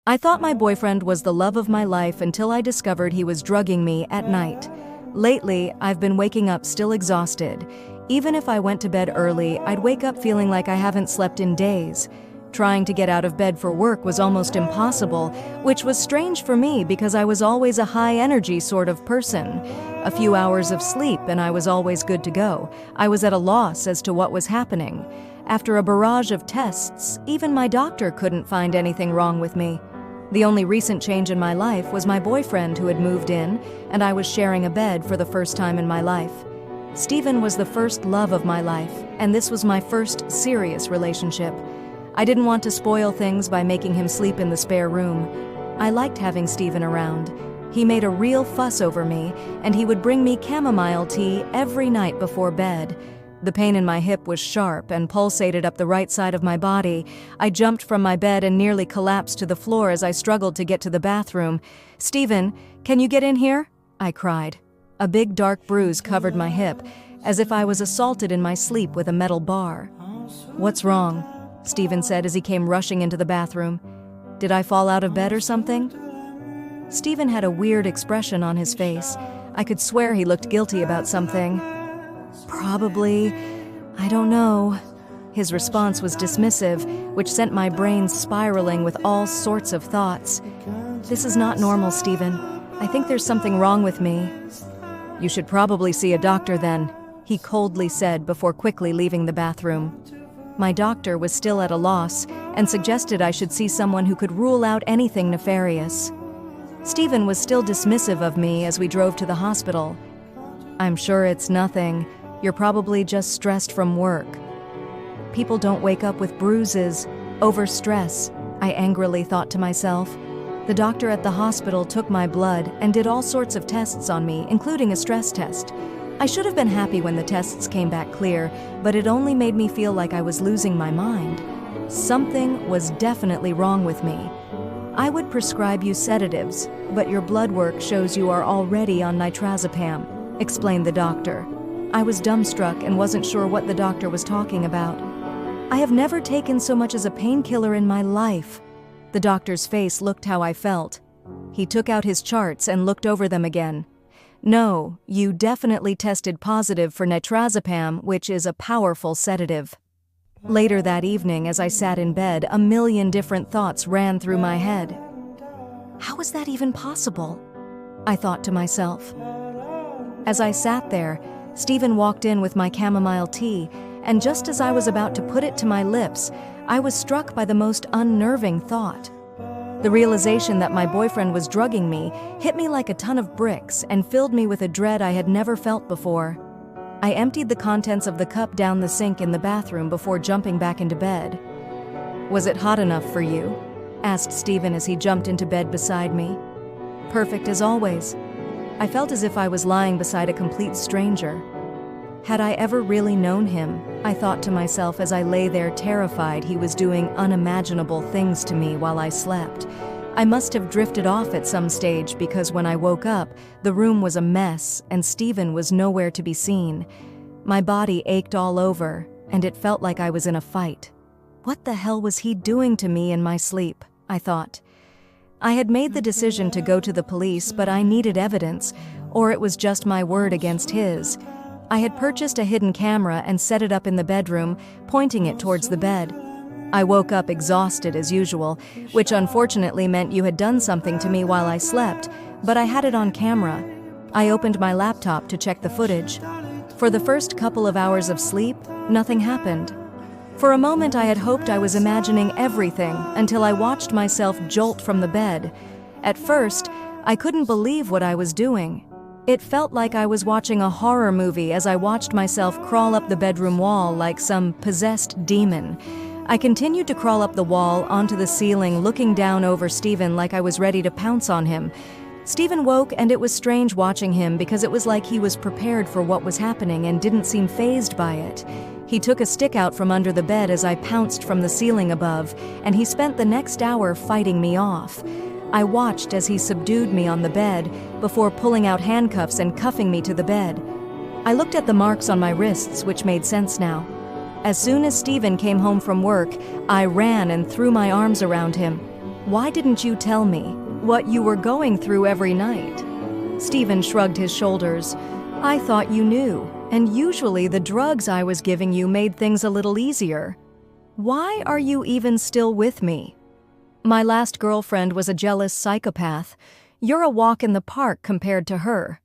I thought my boyfriend was the love of my life until I discovered he was drugging me at night. Lately, I've been waking up still exhausted. Even if I went to bed early, I'd wake up feeling like I haven't slept in days. Trying to get out of bed for work was almost impossible, which was strange for me because I was always a high-energy sort of person. A few hours of sleep and I was always good to go. I was at a loss as to what was happening. After a barrage of tests, even my doctor couldn't find anything wrong with me. The only recent change in my life was my boyfriend who had moved in, and I was sharing a bed for the first time in my life. Steven was the first love of my life, and this was my first serious relationship. I didn't want to spoil things by making him sleep in the spare room. I liked having Steven around. He made a real fuss over me, and he would bring me chamomile tea every night before bed. The pain in my hip was sharp and pulsated up the right side of my body. I jumped from my bed and nearly collapsed to the floor as I struggled to get to the bathroom. "Steven, can you get in here?" I cried. A big dark bruise covered my hip, as if I was assaulted in my sleep with a metal bar. "What's wrong?" Steven said as he came rushing into the bathroom. "Did I fall out of bed or something?" Steven had a weird expression on his face. I could swear he looked guilty about something. "Probably. I don't know." His response was dismissive, which sent my brain spiraling with all sorts of thoughts. "This is not normal, Steven. I think there's something wrong with me." "You should probably see a doctor then," he coldly said before quickly leaving the bathroom. My doctor was still at a loss and suggested I should see someone who could rule out anything nefarious. Steven was still dismissive of me as we drove to the hospital. "I'm sure it's nothing. You're probably just stressed from work." People don't wake up with bruises, overstress, I angrily thought to myself. The doctor at the hospital took my blood and did all sorts of tests on me, including a stress test. I should have been happy when the tests came back clear, but it only made me feel like I was losing my mind. Something was definitely wrong with me. "I would prescribe you sedatives, but your blood work shows you are already on nitrazepam," explained the doctor. I was dumbstruck and wasn't sure what the doctor was talking about. "I have never taken so much as a painkiller in my life." The doctor's face looked how I felt. He took out his charts and looked over them again. "No, you definitely tested positive for nitrazepam, which is a powerful sedative." Later that evening, as I sat in bed, a million different thoughts ran through my head. How is that even possible? I thought to myself. As I sat there, Steven walked in with my chamomile tea, and just as I was about to put it to my lips, I was struck by the most unnerving thought. The realization that my boyfriend was drugging me hit me like a ton of bricks and filled me with a dread I had never felt before. I emptied the contents of the cup down the sink in the bathroom before jumping back into bed. "Was it hot enough for you?" asked Steven as he jumped into bed beside me. "Perfect as always." I felt as if I was lying beside a complete stranger. Had I ever really known him? I thought to myself as I lay there terrified he was doing unimaginable things to me while I slept. I must have drifted off at some stage because when I woke up, the room was a mess and Steven was nowhere to be seen. My body ached all over, and it felt like I was in a fight. What the hell was he doing to me in my sleep? I thought. I had made the decision to go to the police, but I needed evidence, or it was just my word against his. I had purchased a hidden camera and set it up in the bedroom, pointing it towards the bed. I woke up exhausted as usual, which unfortunately meant you had done something to me while I slept, but I had it on camera. I opened my laptop to check the footage. For the first couple of hours of sleep, nothing happened. For a moment I had hoped I was imagining everything until I watched myself jolt from the bed. At first, I couldn't believe what I was doing. It felt like I was watching a horror movie as I watched myself crawl up the bedroom wall like some possessed demon. I continued to crawl up the wall onto the ceiling, looking down over Steven like I was ready to pounce on him. Steven woke, and it was strange watching him because it was like he was prepared for what was happening and didn't seem fazed by it. He took a stick out from under the bed as I pounced from the ceiling above, and he spent the next hour fighting me off. I watched as he subdued me on the bed before pulling out handcuffs and cuffing me to the bed. I looked at the marks on my wrists, which made sense now. As soon as Steven came home from work, I ran and threw my arms around him. Why didn't you tell me what you were going through every night?" Stephen shrugged his shoulders. "I thought you knew, and usually the drugs I was giving you made things a little easier. Why are you even still with me?" "My last girlfriend was a jealous psychopath. You're a walk in the park compared to her."